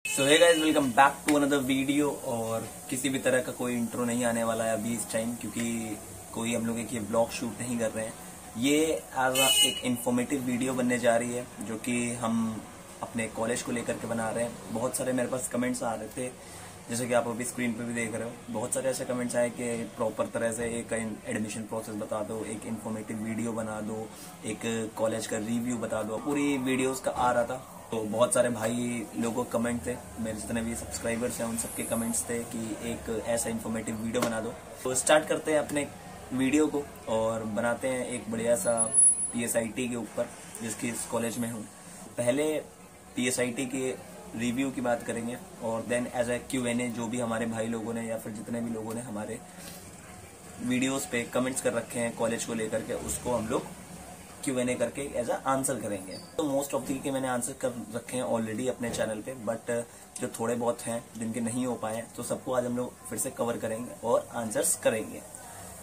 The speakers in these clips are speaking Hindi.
So hey guys, welcome back to another video. और किसी भी तरह का कोई इंट्रो नहीं आने वाला है अभी इस टाइम, क्योंकि कोई हम लोग एक ये ब्लॉग शूट नहीं कर रहे हैं। ये एज एक इंफॉर्मेटिव वीडियो बनने जा रही है जो कि हम अपने कॉलेज को लेकर के बना रहे हैं। बहुत सारे मेरे पास कमेंट्स आ रहे थे, जैसे कि आप अभी स्क्रीन पे भी देख रहे हो। बहुत सारे ऐसे कमेंट्स आए कि प्रॉपर तरह से एक एडमिशन प्रोसेस बता दो, एक इन्फॉर्मेटिव वीडियो बना दो, एक कॉलेज का रिव्यू बता दो। पूरी वीडियोस का आ रहा था, तो बहुत सारे भाई लोगों के कमेंट थे, मेरे जितने भी सब्सक्राइबर्स हैं उन सबके कमेंट्स थे कि एक ऐसा इन्फॉर्मेटिव वीडियो बना दो। तो स्टार्ट करते हैं अपने वीडियो को और बनाते हैं एक बढ़िया सा PSIT के ऊपर, जिसकी इस कॉलेज में हूँ। पहले PSIT के रिव्यू की बात करेंगे और देन एज ए Q&A जो भी हमारे भाई लोगों ने या फिर जितने भी लोगों ने हमारे वीडियोस पे कमेंट्स कर रखे हैं कॉलेज को लेकर के, उसको हम लोग Q&A करके एज अ आंसर करेंगे। तो मोस्ट ऑफ दी के मैंने आंसर कर रखे हैं ऑलरेडी अपने चैनल पे, बट जो थोड़े बहुत हैं जिनके नहीं हो पाए तो सबको आज हम लोग फिर से कवर करेंगे और आंसर्स करेंगे।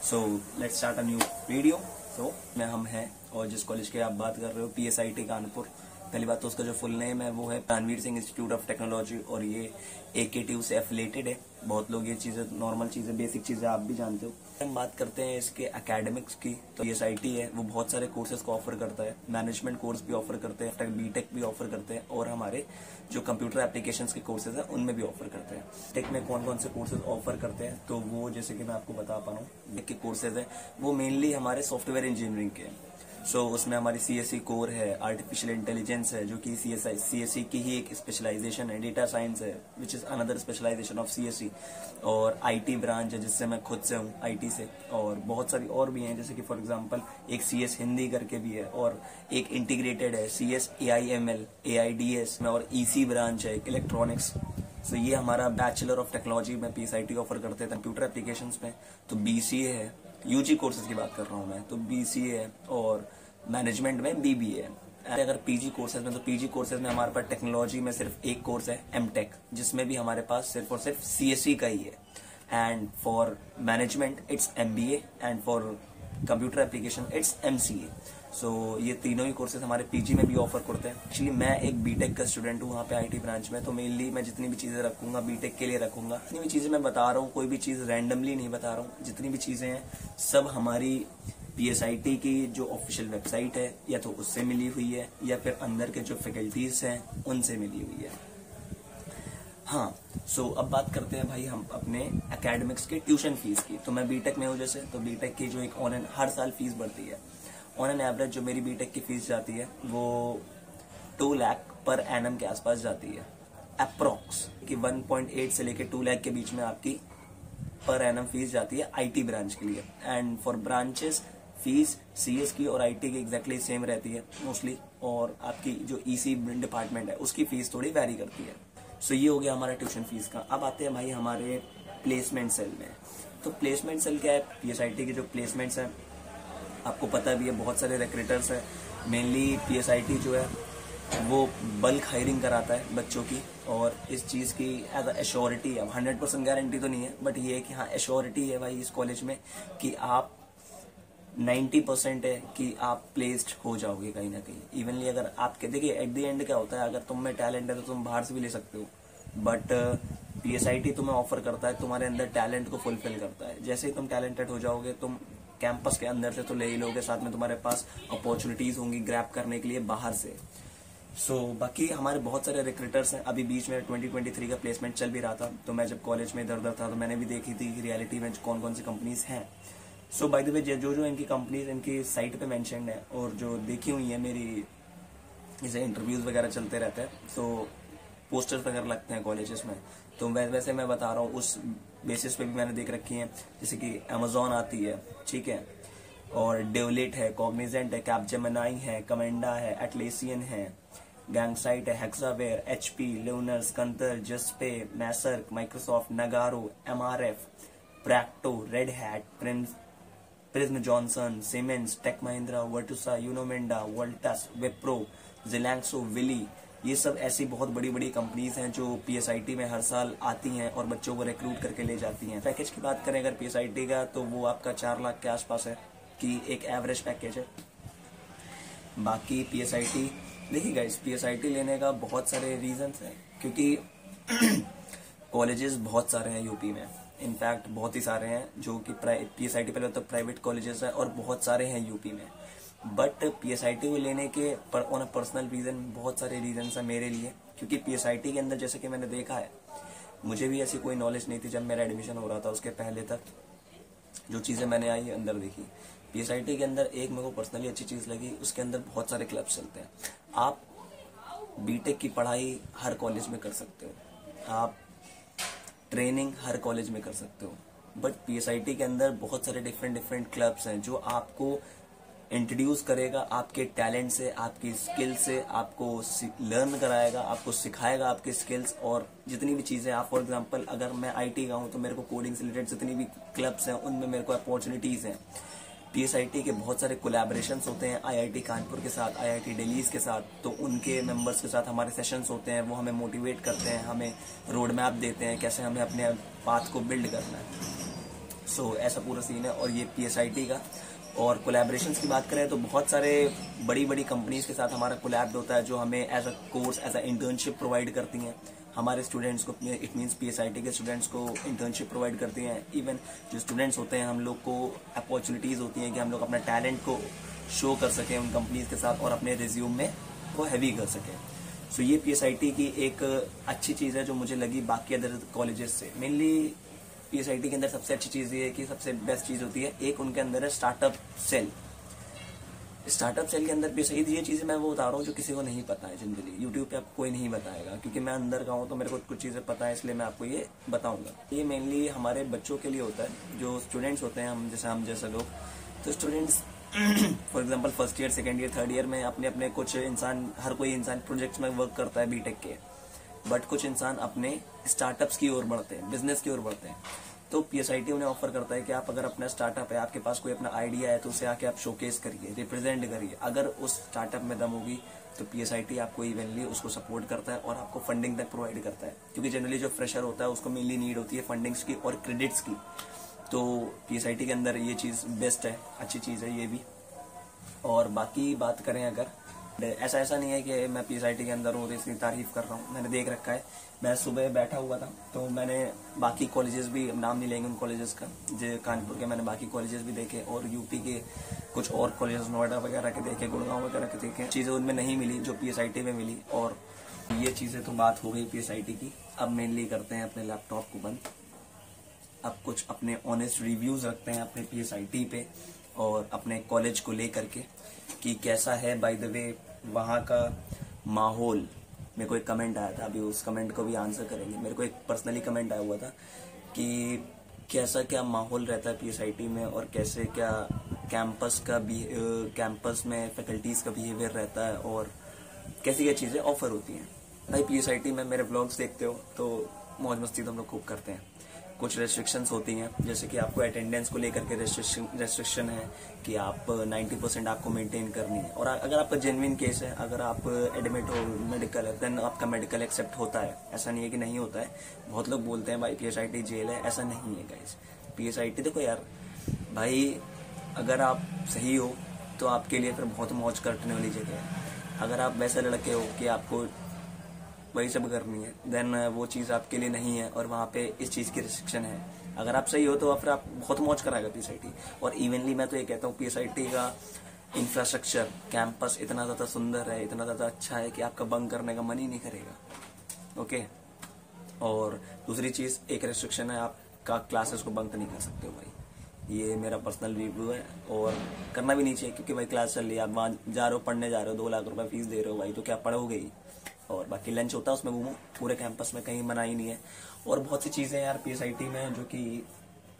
So let's start a new video. So मैं हम हैं, और जिस कॉलेज की आप बात कर रहे हो PSIT कानपुर। पहली बात तो उसका जो फुल नेम है वो है Ranveer Singh institute of technology, और ये AKTU से एफिलेटेड है। बहुत लोग ये चीजें, नॉर्मल चीजें, बेसिक चीजें आप भी जानते हो। हम बात करते हैं इसके एकेडमिक्स की, तो PSIT है वो बहुत सारे कोर्सेज को ऑफर करता है। मैनेजमेंट कोर्स भी ऑफर करते हैं, BTech भी ऑफर करते हैं, और हमारे जो कंप्यूटर एप्लीकेशंस के कोर्सेज हैं उनमें भी ऑफर करते हैं। टेक में कौन कौन से कोर्सेज ऑफर करते हैं, तो वो जैसे कि मैं आपको बता पा रहा हूँ, के कोर्सेज है वो मेनली हमारे सॉफ्टवेयर इंजीनियरिंग के हैं। सो उसमें हमारी CSE कोर है, आर्टिफिशियल इंटेलिजेंस है जो कि CSE की ही एक स्पेशलाइजेशन है, डेटा साइंस है which is another specialization of CSE, और IT ब्रांच है जिससे मैं खुद से हूँ IT से, और बहुत सारी और भी हैं, जैसे कि फॉर एग्जांपल एक CS हिंदी करके भी है, और एक इंटीग्रेटेड है CS AIML AIDS में, और EC ब्रांच है एक इलेक्ट्रॉनिक्स। तो ये हमारा बैचलर ऑफ टेक्नोलॉजी में PSIT ऑफर करते हैं कंप्यूटर एप्लीकेशंस में। तो BCA है, UG कोर्सेज की बात कर रहा हूँ मैं, तो BCA है, और मैनेजमेंट में BBA है। अगर PG कोर्सेज में, तो PG कोर्सेज में हमारे पास टेक्नोलॉजी में सिर्फ एक कोर्स है MTech, जिसमें भी हमारे पास सिर्फ और सिर्फ CSE का ही है। And for management it's MBA, and for computer application it's MCA। सो ये तीनों ही कोर्सेज हमारे PG में भी ऑफर करते हैं। एक्चुअली मैं एक BTech का स्टूडेंट हूँ वहाँ पे IT ब्रांच में, तो मेनली मैं जितनी भी चीजें रखूंगा BTech के लिए रखूंगा। जितनी भी चीजें मैं बता रहा हूँ, कोई भी चीज रैंडमली नहीं बता रहा हूँ। जितनी भी चीजें हैं सब हमारी PSIT की जो ऑफिशियल वेबसाइट है या तो उससे मिली हुई है, या फिर अंदर के जो फैकल्टीज हैं उनसे मिली हुई है। हाँ, सो अब बात करते हैं भाई हम अपने एकेडमिक्स के ट्यूशन फीस की। तो मैं BTech में हूँ जैसे, तो BTech की जो एक हर साल फीस बढ़ती है। ऑन एन एवरेज जो मेरी BTech की फीस जाती है वो 2 लाख पर एनम के आसपास जाती है अप्रोक्स, कि 1.8 से लेके 2 लाख के बीच में आपकी पर एनम फीस जाती है IT ब्रांच के लिए। And for branches fees CS की और IT की एग्जैक्टली सेम रहती है मोस्टली, और आपकी जो EC डिपार्टमेंट है उसकी फीस थोड़ी वैरी करती है। सो ये हो गया हमारा ट्यूशन फीस का। अब आते हैं भाई हमारे प्लेसमेंट सेल में। तो प्लेसमेंट सेल क्या है? PSIT के जो प्लेसमेंट्स हैं आपको पता भी है, बहुत सारे रिक्रूटर्स हैं। मेनली PSIT जो है वो बल्क हायरिंग कराता है बच्चों की, और इस चीज की एज एश्योरिटी है। 100% गारंटी तो नहीं है, बट ये है कि हाँ एश्योरिटी है भाई इस कॉलेज में कि आप 90% है कि आप प्लेस्ड हो जाओगे कहीं ना कहीं। इवनली अगर आपके, देखिए एट द एंड क्या होता है, अगर तुम में टैलेंट है तो तुम बाहर से भी ले सकते हो, बट PSIT तुम्हें ऑफर करता है, तुम्हारे अंदर टैलेंट को फुलफिल करता है। जैसे ही तुम टैलेंटेड हो जाओगे, तुम कैंपस के अंदर से तो ले ही लोगे, साथ में तुम्हारे पास अपॉर्चुनिटीज होंगी ग्रैब करने के लिए बाहर से। सो बाकी हमारे बहुत सारे रिक्रूटर्स हैं। अभी बीच में 2023 का प्लेसमेंट चल भी रहा था, तो मैं जब कॉलेज में इधर उधर था तो मैंने भी देखी थी रियलिटी में कौन कौन सी कंपनीज हैं। सो बाय द वे जो जो इनकी कंपनीज इनकी साइट पे मेंशन्ड है, और जो देखी हुई है मेरी, जैसे इंटरव्यूज वगैरह चलते रहते हैं तो पोस्टर्स वगैरह लगते हैं कॉलेजेस में, तो वैसे मैं बता रहा हूँ उस बेसिस पे भी मैंने देख रखी है। जैसे कि Amazon आती है, ठीक है, और डेवलेट है, कॉग्निजेंट है, कैपजेमिनी है, कमेंडा है, एटलेसियन है, गैंगसाइट है, हेक्सावेयर, HP, लूनर, स्कंतर, Juspay, Maersk, Microsoft, Nagarro, MRF, Practo, Red Hat, Prism Johnson, Siemens, Tech Mahindra, Virtusa, Uno Minda, Voltas, Wipro, Glaxo, Wiley. ये सब ऐसी बहुत बड़ी बड़ी कंपनीज हैं जो PSIT में हर साल आती हैं और बच्चों को रिक्रूट करके ले जाती हैं। पैकेज की बात करें अगर PSIT का, तो वो आपका 4 लाख के आसपास है, कि एक एवरेज पैकेज है। बाकी PSIT, देखिए गाइस, PSIT लेने का बहुत सारे रीजंस हैं, क्योंकि कॉलेजेस बहुत सारे हैं यूपी में, इनफैक्ट बहुत ही सारे हैं जो कि PSIT पहले तो प्राइवेट कॉलेजेस है और बहुत सारे हैं यूपी में। बट PSIT को लेने के ऑन अ पर्सनल रीजन बहुत सारे रीजन है मेरे लिए, क्योंकि PSIT के अंदर जैसे कि मैंने देखा है, मुझे भी ऐसी कोई नॉलेज नहीं थी जब मेरा एडमिशन हो रहा था, उसके पहले तक जो चीज़ें मैंने आई अंदर देखी। PSIT के अंदर एक मेरे को पर्सनली अच्छी चीज़ लगी, उसके अंदर बहुत सारे क्लब्स चलते हैं। आप बीटेक की पढ़ाई हर कॉलेज में कर सकते हो, आप ट्रेनिंग हर कॉलेज में कर सकते हो, बट PSIT के अंदर बहुत सारे डिफरेंट क्लब्स हैं जो आपको इंट्रोड्यूस करेगा आपके टैलेंट से, आपकी स्किल से, आपको लर्न कराएगा, आपको सिखाएगा आपके स्किल्स। और जितनी भी चीज़ें आप, फॉर एग्जांपल अगर मैं IT का हूँ तो मेरे को कोडिंग से रिलेटेड जितनी भी क्लब्स हैं उनमें मेरे को अपॉर्चुनिटीज़ हैं। PSIT के बहुत सारे कोलैबोरेशंस होते हैं IIT कानपुर के साथ, IIT दिल्ली के साथ, तो उनके मेंबर्स के साथ हमारे सेशंस होते हैं, वो हमें मोटिवेट करते हैं, हमें रोड मैप देते हैं कैसे हमें अपने पाथ को बिल्ड करना है। सो ऐसा पूरा सीन है। और ये PSIT का। और कोलैबोरेशंस की बात करें तो बहुत सारे बड़ी कंपनीज के साथ हमारा कोलैब होता है जो हमें as a course, as a internship provide करती हैं हमारे स्टूडेंट्स को। इट मीन्स PSIT के स्टूडेंट्स को इंटर्नशिप प्रोवाइड करती हैं। इवन जो स्टूडेंट्स होते हैं हम लोग को अपॉर्चुनिटीज़ होती हैं कि हम लोग अपना टैलेंट को शो कर सकें उन कंपनीज के साथ और अपने रिज्यूम में वो हैवी कर सकें। सो ये PSIT की एक अच्छी चीज़ है जो मुझे लगी बाकी अदर कॉलेजेस से। मेनली PSIT के अंदर सबसे अच्छी चीज़ ये है कि सबसे बेस्ट चीज़ होती है, एक उनके अंदर है स्टार्टअप सेल। स्टार्टअप सेल के अंदर PSIT ये चीज़ें मैं वो बता रहा हूँ जो किसी को नहीं पता है जनरली, यूट्यूब पे आपको कोई नहीं बताएगा, क्योंकि मैं अंदर का हूँ तो मेरे को कुछ चीज़ें पता है, इसलिए मैं आपको ये बताऊंगा। ये मेनली हमारे बच्चों के लिए होता है, जो स्टूडेंट्स होते हैं हम जैसे लोग। तो students for example first year, second year, third year में अपने कुछ इंसान, हर कोई इंसान प्रोजेक्ट्स में वर्क करता है बीटेक के, बट कुछ इंसान अपने स्टार्टअप्स की ओर बढ़ते हैं, बिजनेस की ओर बढ़ते हैं। तो PSIT उन्हें ऑफर करता है कि आप अगर अपना स्टार्टअप है, आपके पास कोई अपना आइडिया है, तो उसे आके आप शोकेस करिए, रिप्रेजेंट करिए। अगर उस स्टार्टअप में दम होगी तो PSIT आपको इवनली उसको सपोर्ट करता है और आपको फंडिंग तक प्रोवाइड करता है, क्योंकि जनरली जो फ्रेशर होता है उसको मेनली नीड होती है फंडिंग्स की और क्रेडिट्स की। तो PSIT के अंदर ये चीज़ बेस्ट है, अच्छी चीज़ है ये भी। और बाकी बात करें अगर, ऐसा नहीं है कि मैं PSIT के अंदर हूँ तो इसकी तारीफ कर रहा हूँ, मैंने देख रखा है। मैं सुबह बैठा हुआ था तो मैंने बाकी कॉलेजेस भी, नाम नहीं लेंगे उन कॉलेजेस का, जो कानपुर के, मैंने बाकी कॉलेजेस भी देखे और यूपी के कुछ और कॉलेजेस नोएडा वगैरह के देखे, गुड़गांव वगैरह के देखे। चीज़ें उनमें नहीं मिली जो PSIT में मिली। और ये चीज़ें तो बात हो गई PSIT की। अब मेनली करते हैं अपने लैपटॉप को बंद, अब कुछ अपने ऑनेस्ट रिव्यूज़ रखते हैं अपने PSIT पे और अपने कॉलेज को लेकर के कि कैसा है। बाय द वे वहाँ का माहौल, मेरे को एक कमेंट आया था, अभी उस कमेंट को भी आंसर करेंगे। मेरे को एक पर्सनली कमेंट आया हुआ था कि कैसा क्या माहौल रहता है PSIT में और कैसे क्या कैंपस में फैकल्टीज़ का बिहेवियर रहता है और कैसी क्या चीज़ें ऑफर होती हैं। भाई PSIT में मेरे व्लॉग्स देखते हो तो मौज मस्ती तो हम लोग खूब करते हैं। कुछ रेस्ट्रिक्शंस होती हैं, जैसे कि आपको अटेंडेंस को लेकर के रेस्ट्रिक्शन है कि आप 90% आपको मेंटेन करनी है। और अगर आपका जेन्युइन केस है, अगर आप एडमिट हो मेडिकल है, देन आपका मेडिकल एक्सेप्ट होता है। ऐसा नहीं है कि नहीं होता है। बहुत लोग बोलते हैं भाई PSIT जेल है, ऐसा नहीं है गाइस। PSIT देखो यार भाई, अगर आप सही हो तो आपके लिए फिर बहुत मौज करने वाली जगह है। अगर आप वैसे लड़के हो कि आपको वही सब करनी है, देन वो चीज़ आपके लिए नहीं है और वहाँ पे इस चीज़ की रिस्ट्रिक्शन है। अगर आप सही हो तो फिर आप बहुत मौज कराएगा PSIT। और इवनली मैं तो ये कहता हूँ PSIT का इंफ्रास्ट्रक्चर, कैंपस इतना ज़्यादा सुंदर है, इतना ज़्यादा अच्छा है कि आपका बंक करने का मन ही नहीं करेगा। ओके। और दूसरी चीज़, एक रेस्ट्रिक्शन है, आपका क्लासेस को बंक नहीं कर सकते हो भाई। ये मेरा पर्सनल रिव्यू है और करना भी नहीं चाहिए, क्योंकि भाई क्लास चल रही है, आप वहाँ जा रहे हो, पढ़ने जा रहे हो, 2 लाख रुपए फीस दे रहे हो भाई, तो क्या पढ़ोगे ही। और बाकी लंच होता है उसमें घूमो, पूरे कैंपस में कहीं मना ही नहीं है। और बहुत सी चीज़ें यार PSIT में जो कि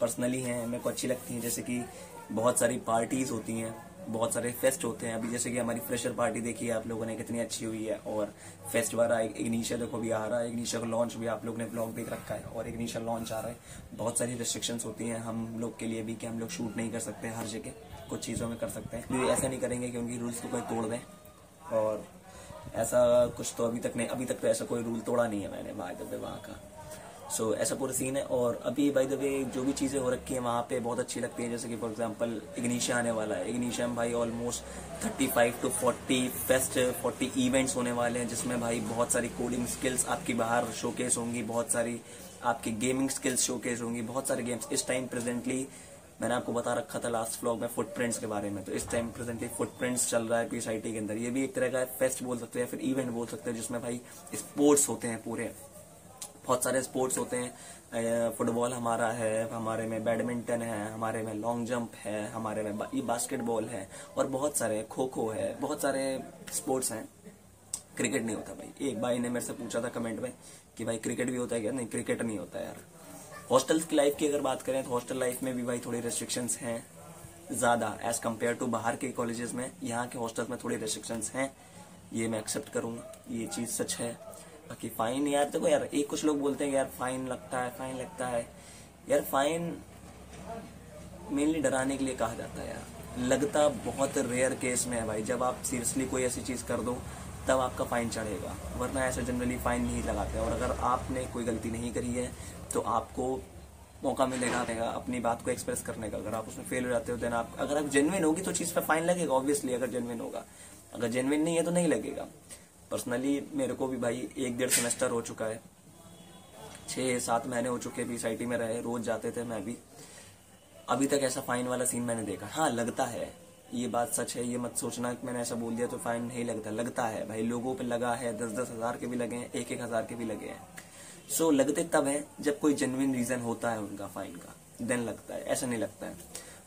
पर्सनली हैं, मेरे को अच्छी लगती हैं, जैसे कि बहुत सारी पार्टीज़ होती हैं, बहुत सारे फेस्ट होते हैं। अभी जैसे कि हमारी फ्रेशर पार्टी देखी है आप लोगों ने, कितनी अच्छी हुई है। और फेस्ट वाला इग्निशिया देखो भी आ रहा है, इग्निशिया का लॉन्च भी आप लोग ने ब्लॉग देख रखा है और इग्निशिया लॉन्च आ रहा है। बहुत सारी रिस्ट्रिक्शंस होती हैं हम लोग के लिए भी कि हम लोग शूट नहीं कर सकते हर जगह, कुछ चीज़ों में कर सकते हैं। ऐसा नहीं करेंगे कि उनकी रूल्स को कोई तोड़ दें। और ऐसा कुछ तो अभी तक तो ऐसा कोई रूल तोड़ा नहीं है मैंने वहाँ का। सो ऐसा पूरा सीन है। और अभी बाय द वे जो भी चीज़ें हो रखी हैं वहाँ पे बहुत अच्छी लगती है, जैसे कि फॉर एग्जांपल इग्निशिया आने वाला है। इग्निशिया में भाई ऑलमोस्ट 35 to 40 फेस्ट 40 इवेंट्स होने वाले हैं, जिसमें भाई बहुत सारी कोडिंग स्किल्स आपकी बाहर शोकेस होंगी, बहुत सारी आपकी गेमिंग स्किल्स शोकेस होंगी, बहुत सारे गेम्स। इस टाइम प्रेजेंटली मैंने आपको बता रखा था लास्ट व्लॉग में फुटप्रिंट्स के बारे में, तो इस टाइम प्रेजेंटली फुटप्रिंट्स चल रहा है PSIT के अंदर। ये भी एक तरह का फेस्ट बोल सकते हैं, फिर इवेंट बोल सकते हैं, जिसमें भाई स्पोर्ट्स होते हैं, पूरे बहुत सारे स्पोर्ट्स होते हैं। फुटबॉल हमारा है, हमारे में बैडमिंटन है, हमारे में लॉन्ग जंप है, हमारे में ये बास्केटबॉल है, और बहुत सारे खो खो है, बहुत सारे स्पोर्ट्स हैं। क्रिकेट नहीं होता भाई। एक भाई ने मेरे से पूछा था कमेंट में कि भाई क्रिकेट भी होता है क्या? नहीं, क्रिकेट नहीं होता यार। हॉस्टल की लाइफ की अगर बात करें तो हॉस्टल लाइफ में भी भाई थोड़ी रेस्ट्रिक्शंस हैं ज़्यादा एज कम्पेयर टू बाहर के कॉलेजेस में। यहाँ के हॉस्टल्स में थोड़ी रेस्ट्रिक्शंस हैं, ये मैं एक्सेप्ट करूँगा, ये चीज़ सच है। बाकी फाइन यार देखो यार, एक कुछ लोग बोलते हैं यार फाइन लगता है, फाइन लगता है। यार फाइन मेनली डराने के लिए कहा जाता है यार, लगता बहुत रेयर केस में है भाई। जब आप सीरियसली कोई ऐसी चीज़ कर दो तब आपका फाइन चढ़ेगा, वरना ऐसे जनरली फाइन नहीं लगाते। और अगर आपने कोई गलती नहीं करी है तो आपको मौका मिलेगा अपनी बात को एक्सप्रेस करने का। अगर आप उसमें फेल हो जाते हो देन आप, अगर आप जेन्युइन होगी तो चीज़ पर फाइन लगेगा ऑब्वियसली, अगर जेन्युइन होगा। अगर जेन्युइन नहीं है तो नहीं लगेगा। पर्सनली मेरे को भी भाई 1-1.5 सेमेस्टर हो चुका है, 6-7 महीने हो चुके PSIT में रहे, रोज जाते थे मैं भी। अभी तक ऐसा फाइन वाला सीन मैंने देखा। हाँ लगता है, ये बात सच है, ये मत सोचना कि मैंने ऐसा बोल दिया तो फाइन नहीं लगता। लगता है भाई, लोगों पे लगा है, 10-10 हज़ार के भी लगे हैं, 1-1 हज़ार के भी लगे हैं। सो लगते तब है जब कोई जेन्युइन रीजन होता है उनका फाइन का, देन लगता है, ऐसा नहीं लगता है।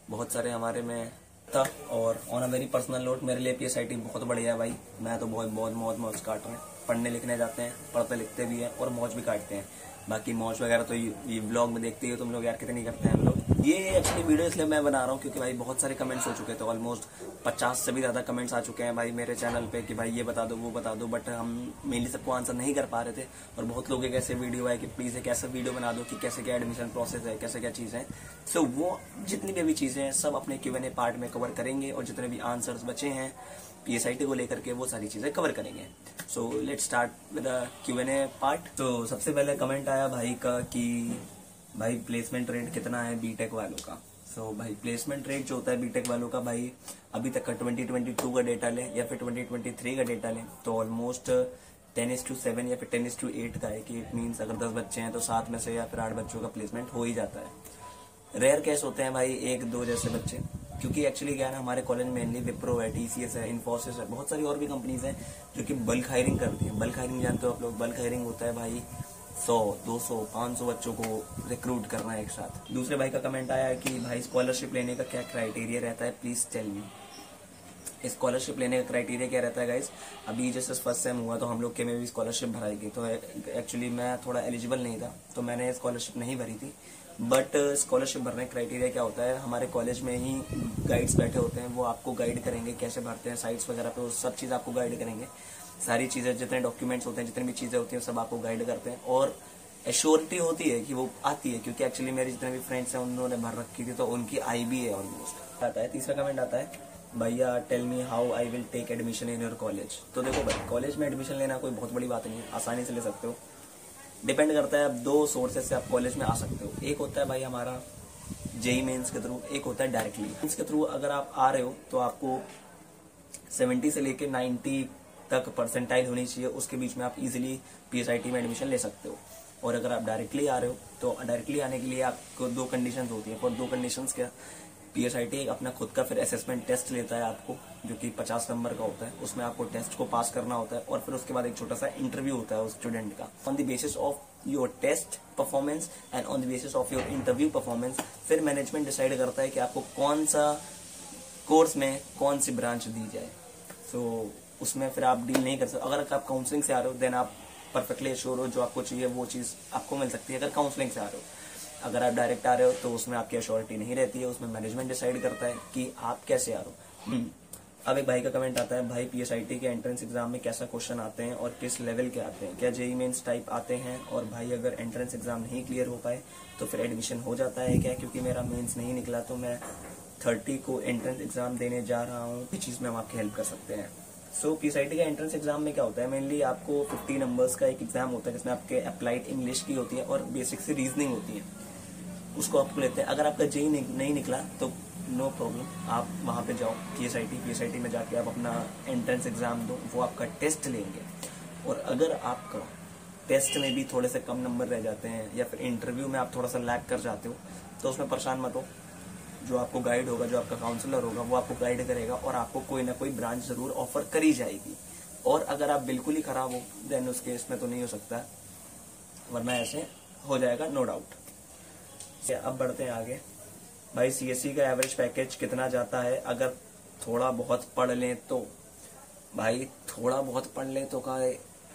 बहुत सारे हमारे में था। और on a very personal note, मेरे लिए PSIT बहुत बढ़िया है भाई। मैं तो बहुत मौज काट रहे हैं। पढ़ने लिखने जाते हैं, पढ़ते लिखते भी हैं और मौज भी काटते हैं। बाकी मौज वगैरह तो ये व्लॉग में देखते ही हो तुम लोग यार, कितनी करते हैं हम लोग। ये एक्चुअली वीडियो इसलिए मैं बना रहा हूँ क्योंकि भाई बहुत सारे कमेंट्स हो चुके थे, ऑलमोस्ट 50 से भी ज्यादा कमेंट्स आ चुके हैं भाई मेरे चैनल पे कि भाई ये बता दो वो बता दो, बट हम मेनली सबको आंसर नहीं कर पा रहे थे। और बहुत लोग एक ऐसे वीडियो आए कि प्लीज एक ऐसा वीडियो बना दो कि कैसे क्या एडमिशन प्रोसेस है, कैसे क्या चीजें। सो वो जितनी भी चीजें हैं सब अपने Q&A पार्ट में कवर करेंगे, और जितने भी आंसर्स बचे हैं PSIT को लेकर के वो सारी चीजें कवर करेंगे। So let's start with Q&A part. तो सबसे पहले कमेंट आया भाई का कि भाई प्लेसमेंट रेट कितना है बीटेक वालों का। सो भाई प्लेसमेंट रेट जो होता है बीटेक वालों का, भाई अभी तक का 2022 का डेटा ले या फिर 2023 का डेटा ले तो ऑलमोस्ट 10:7 या फिर 10:8 का है। कि इट मीन्स अगर 10 बच्चे हैं तो 7 में से या फिर 8 बच्चों का प्लेसमेंट हो ही जाता है। रेयर केस होते हैं भाई 1-2 जैसे बच्चे, क्योंकि एक्चुअली क्या है ना, हमारे कॉलेज में मेनली विप्रो है, TCS है, इन्फोसिस है, बहुत सारी और भी कंपनीज हैं जो कि बल्क हायरिंग करती है। बल्क हायरिंग जानते हो आप लोग? बल्क हायरिंग होता है भाई 100, 200, 500 बच्चों को रिक्रूट करना है एक साथ। दूसरे भाई का कमेंट आया है कि भाई स्कॉलरशिप लेने का क्या क्राइटेरिया रहता है, प्लीज टेल मी। स्कॉलरशिप लेने का क्राइटेरिया क्या रहता है गाइस? अभी जैसे फर्स्ट सेम हुआ तो हम लोग के में भी स्कॉलरशिप भराई गई, तो एक्चुअली मैं थोड़ा एलिजिबल नहीं था तो मैंने स्कॉलरशिप नहीं भरी थी। बट स्कॉलरशिप भरने का क्राइटेरिया क्या होता है, हमारे कॉलेज में ही गाइड्स बैठे होते हैं, वो आपको गाइड करेंगे कैसे भरते हैं, साइट्स वगैरह पे वो सब चीज़ आपको गाइड करेंगे। सारी चीज़ें, जितने डॉक्यूमेंट्स होते हैं, जितनी भी चीज़ें होती हैं, सब आपको गाइड करते हैं। और एश्योरिटी होती है कि वो आती है, क्योंकि एक्चुअली मेरे जितने भी फ्रेंड्स हैं उन्होंने भर रखी थी तो उनकी आई भी है ऑलमोस्ट। आता है तीसरा कमेंट आता है, भैया tell me how I will take admission in your college. तो देखो भाई, कॉलेज में एडमिशन लेना कोई बहुत बड़ी बात नहीं है, आसानी से ले सकते हो। डिपेंड करता है, अब 2 सोर्सेज से आप कॉलेज में आ सकते हो। एक होता है भाई हमारा JEE मेंस के थ्रू, एक होता है डायरेक्टली। मेंस के थ्रू अगर आप आ रहे हो तो आपको 70 से लेके 90 तक परसेंटाइल होनी चाहिए, उसके बीच में आप इजीली PSIT में एडमिशन ले सकते हो। और अगर आप डायरेक्टली आ रहे हो तो डायरेक्टली आने के लिए आपको 2 कंडीशंस होती हैं। और 2 कंडीशंस क्या, PSIT अपना खुद का फिर असेसमेंट टेस्ट लेता है आपको, जो कि 50 नंबर का होता है। उसमें आपको टेस्ट को पास करना होता है और फिर उसके बाद एक छोटा सा इंटरव्यू होता है उस स्टूडेंट का। On the basis of your test performance and on the basis of your interview performance फिर मैनेजमेंट डिसाइड करता है कि आपको कौन सा कोर्स में कौन सी ब्रांच दी जाए। सो उसमें फिर आप डील नहीं कर सकते। अगर आप काउंसलिंग से आ रहे हो देन आप परफेक्टली श्योर हो जो आपको चाहिए वो चीज़ आपको मिल सकती है, अगर काउंसलिंग से आ रहे हो। अगर आप डायरेक्ट आ रहे हो तो उसमें आपकी अश्योरिटी नहीं रहती है, उसमें मैनेजमेंट डिसाइड करता है कि आप कैसे आ रहे हो। अब एक भाई का कमेंट आता है, भाई PSIT के एंट्रेंस एग्जाम में कैसा क्वेश्चन आते हैं और किस लेवल के आते हैं, क्या JEE मेंस टाइप आते हैं? और भाई अगर एंट्रेंस एग्जाम नहीं क्लियर हो पाए तो फिर एडमिशन हो जाता है क्या? क्योंकि मेरा मेंस नहीं निकला तो मैं 30 को एंट्रेंस एग्जाम देने जा रहा हूँ, इस चीज़ में हम आपकी हेल्प कर सकते हैं। सो PSIT का एंट्रेंस एग्जाम में क्या होता है, मेनली आपको 50 नंबर्स का एक एग्जाम होता है जिसमें आपके अप्लाइड इंग्लिश की होती है और बेसिक से रीजनिंग होती है, उसको आपको लेते हैं। अगर आपका जेई नहीं निकला तो नो प्रॉब्लम, आप वहाँ पे जाओ PSIT में जाके आप अपना एंट्रेंस एग्जाम दो, वो आपका टेस्ट लेंगे। और अगर आपका टेस्ट में भी थोड़े से कम नंबर रह जाते हैं या फिर इंटरव्यू में आप थोड़ा सा लैग कर जाते हो तो उसमें परेशान मत हो। जो आपको गाइड होगा, जो आपका काउंसलर होगा, वो आपको गाइड करेगा और आपको कोई ना कोई ब्रांच जरूर ऑफर करी जाएगी। और अगर आप बिल्कुल ही खराब हो देन उस केस में तो नहीं हो सकता, वरना ऐसे हो जाएगा नो डाउट। अब बढ़ते हैं आगे। भाई CSE का एवरेज पैकेज कितना जाता है? अगर थोड़ा बहुत पढ़ लें तो, भाई थोड़ा बहुत पढ़ लें तो का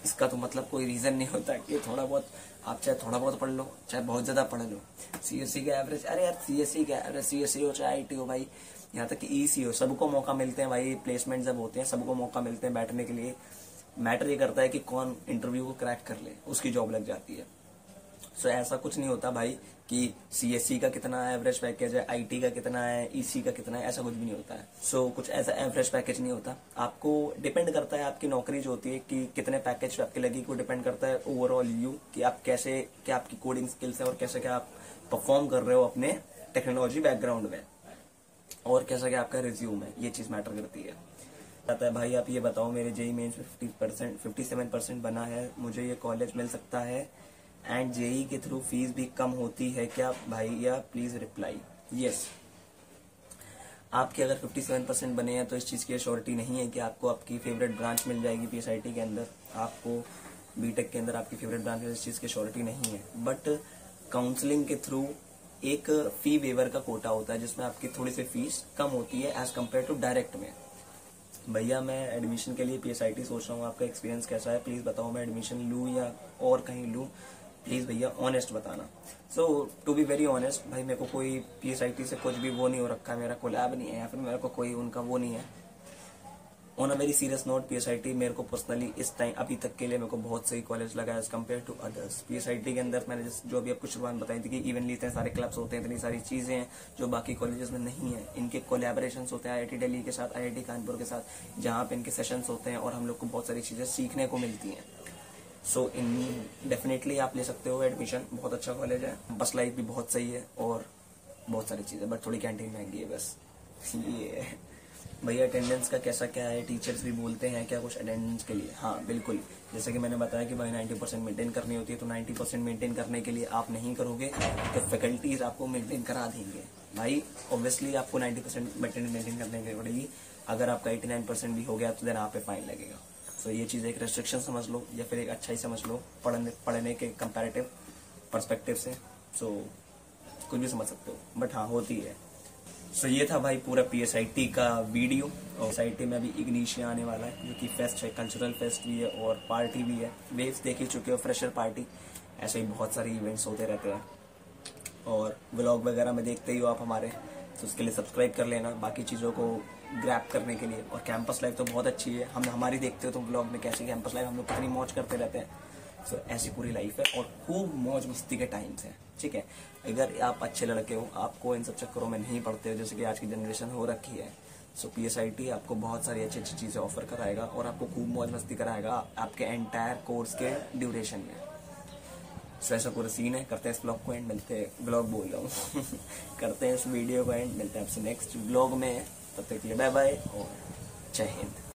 इसका तो मतलब कोई रीजन नहीं होता कि थोड़ा बहुत, आप चाहे थोड़ा बहुत पढ़ लो चाहे बहुत ज्यादा पढ़ लो। CSE का एवरेज, अरे यार CSE का एवरेज, CSE हो चाहे IT हो भाई, यहाँ तक कि EC हो, सबको मौका मिलते हैं भाई। प्लेसमेंट जब होते हैं सबको मौका मिलते हैं बैठने के लिए। मैटर ये करता है कि कौन इंटरव्यू को क्रैक कर ले, उसकी जॉब लग जाती है। सो ऐसा कुछ नहीं होता भाई कि CSE का कितना एवरेज पैकेज है, IT का कितना है, EC का कितना है, ऐसा कुछ भी नहीं होता है। सो कुछ ऐसा एवरेज पैकेज नहीं होता। आपको डिपेंड करता है आपकी नौकरी जो होती है कि कितने पैकेज पे आपकी लगी, को डिपेंड करता है ओवरऑल यू कि आप कैसे, क्या आपकी कोडिंग स्किल्स है और कैसे क्या आप परफॉर्म कर रहे हो अपने टेक्नोलॉजी बैकग्राउंड में, और कैसा क्या आपका रिज्यूम है, ये चीज मैटर करती है। आता है भाई आप ये बताओ, मेरे जेई मेन्स में 57% बना है, मुझे ये कॉलेज मिल सकता है एंड जेई के थ्रू फीस भी कम होती है क्या भैया? Please reply. यस, आपके अगर 57% बने हैं तो इस चीज की अश्योरिटी नहीं है कि आपको आपकी फेवरेट ब्रांच मिल जाएगी PSIT के अंदर, आपको बीटेक के अंदर आपकी फेवरेट ब्रांच, इस चीज की अश्योरिटी नहीं है। बट काउंसलिंग के थ्रू एक फी वेवर का कोटा होता है जिसमें आपकी थोड़ी सी फीस कम होती है एज कम्पेयर टू डायरेक्ट में। भैया मैं एडमिशन के लिए PSIT सोच रहा हूँ, आपका एक्सपीरियंस कैसा है? प्लीज बताओ, मैं एडमिशन लूँ या और कहीं लूँ? प्लीज भैया ऑनेस्ट बताना। सो टू बी वेरी ऑनेस्ट भाई, मेरे को कोई PSIT से कुछ भी वो नहीं हो रखा है, मेरा कोलैब नहीं है या फिर मेरे को कोई उनका वो नहीं है। On a very serious note, PSIT मेरे को पर्सनली इस टाइम अभी तक के लिए मेरे को बहुत सही कॉलेज लगा as compare to others. PSIT के अंदर मैंने जो भी आपको शुरुआत बताई थी कि इवनली इतने सारे क्लब्स होते हैं, इतनी सारी चीजें हैं जो बाकी कॉलेजेस में नहीं है। इनके कोलैबोरेशंस होते हैं IIT दिल्ली के साथ, IIT कानपुर के साथ, जहाँ पे इनके सेशंस होते हैं और हम लोग को बहुत सारी चीजें सीखने को मिलती हैं। सो इन डेफिनेटली आप ले सकते हो एडमिशन, बहुत अच्छा कॉलेज है, बस लाइफ भी बहुत सही है और बहुत सारी चीजें, बट थोड़ी कैंटीन महंगी है बस ये। भैया अटेंडेंस का कैसा क्या है? टीचर्स भी बोलते हैं क्या कुछ अटेंडेंस के लिए? हाँ बिल्कुल, जैसे कि मैंने बताया कि भाई 90% मेंटेन करनी होती है, तो 90% मेंटेन करने के लिए आप नहीं करोगे तो फैकल्टीज आपको मेंटेन करा देंगे। भाई ऑब्वियसली आपको 90% मेंटेन करने की पड़ेगी। अगर आपका 89% भी हो गया तो देन आप पे फाइन लगेगा। सो ये चीज़ एक रेस्ट्रिक्शन समझ लो या फिर एक अच्छा ही समझ लो पढ़ने के कंपैरेटिव पर्सपेक्टिव से। सो कुछ भी समझ सकते हो, बट हाँ होती है। सो ये था भाई पूरा PSIT का वीडियो। और PSIT में अभी इग्निशिया आने वाला है जो कि फेस्ट है, कल्चरल फेस्ट भी है और पार्टी भी है। वेव्स देख ही चुके हो, फ्रेशर पार्टी, ऐसे ही बहुत सारे इवेंट्स होते रहते हैं और व्लॉग वगैरह में देखते ही हो आप हमारे, तो उसके लिए सब्सक्राइब कर लेना बाकी चीज़ों को ग्रैब करने के लिए। और कैंपस लाइफ तो बहुत अच्छी है, हम हमारी देखते हो तो व्लॉग में कैसी कैंपस लाइफ हम लोग कितनी मौज करते रहते हैं। सो ऐसी पूरी लाइफ है और खूब मौज मस्ती के टाइम्स है, ठीक है। अगर आप अच्छे लड़के हो, आपको इन सब चक्करों में नहीं पड़ते हो जैसे कि आज की जनरेशन हो रखी है, सो PSIT आपको बहुत सारी अच्छी अच्छी चीज़ें ऑफर कराएगा और आपको खूब मौज मस्ती कराएगा आपके एंटायर कोर्स के ड्यूरेशन में। सो ऐसा पूरा सीन है। करते हैं इस ब्लॉग को एंड, मिलते हैं, ब्लॉग बोल रहा हूँ करते हैं इस वीडियो को एंड, मिलते हैं आपसे नेक्स्ट ब्लॉग में। तब तक के लिए बाय बाय और जय हिंद।